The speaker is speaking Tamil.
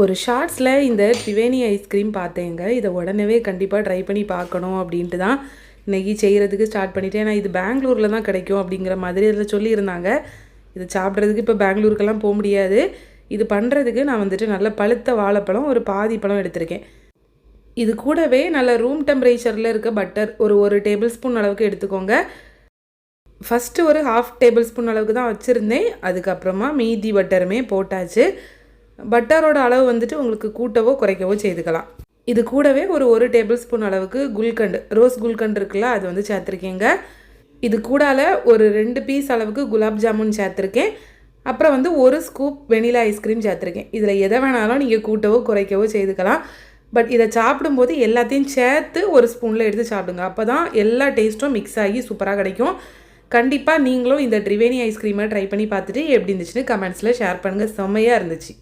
ஒரு ஷார்ட்ஸில் இந்த த்ரிவேணி ஐஸ்கிரீம் பார்த்தேங்க. இதை உடனே கண்டிப்பாக ட்ரை பண்ணி பார்க்கணும் அப்படின்ட்டு தான் இன்றைக்கி செய்கிறதுக்கு ஸ்டார்ட் பண்ணிவிட்டேன். ஏன்னா இது பெங்களூரில் தான் கிடைக்கும் அப்படிங்கிற மாதிரி அதில் சொல்லியிருந்தாங்க. இது சாப்பிட்றதுக்கு இப்போ பெங்களூருக்கெல்லாம் போக முடியாது. இது பண்ணுறதுக்கு நான் வந்துட்டு நல்ல பழுத்த வாழைப்பழம் ஒரு பாதி பழம் எடுத்திருக்கேன். இது கூடவே நல்ல ரூம் டெம்பரேச்சரில் இருக்க பட்டர் ஒரு டேபிள் ஸ்பூன் அளவுக்கு எடுத்துக்கோங்க. ஃபஸ்ட்டு ஒரு 1/2 டேபிள் ஸ்பூன் அளவுக்கு தான் வச்சுருந்தேன். அதுக்கப்புறமா மீதி பட்டருமே போட்டாச்சு. பட்டரோட அளவு வந்துட்டு உங்களுக்கு கூட்டவோ குறைக்கவோ செய்துக்கலாம். இது கூடவே ஒரு டேபிள் ஸ்பூன் அளவுக்கு குல்கண்டு, ரோஸ் குல்கண்டு இருக்குல்ல, அது வந்து சேர்த்துருக்கேங்க. இது கூடால ஒரு 2 பீஸ் அளவுக்கு குலாப் ஜாமுன் சேர்த்துருக்கேன். அப்புறம் வந்து ஒரு ஸ்கூப் வெனிலா ஐஸ்கிரீம் சேர்த்துருக்கேன். இதில் எதை வேணாலும் நீங்கள் கூட்டவோ குறைக்கவோ செய்துக்கலாம். பட் இதை சாப்பிடும்போது எல்லாத்தையும் சேர்த்து ஒரு ஸ்பூனில் எடுத்து சாப்பிடுங்க. அப்போ தான் எல்லா டேஸ்ட்டும் மிக்ஸ் ஆகி சூப்பராக கிடைக்கும். கண்டிப்பாக நீங்களும் இந்த த்ரிவேணி ஐஸ்கிரீமை ட்ரை பண்ணி பார்த்துட்டு எப்படி இருந்துச்சுன்னு கமெண்ட்ஸில் ஷேர் பண்ணுங்கள். செம்மையாக இருந்துச்சு.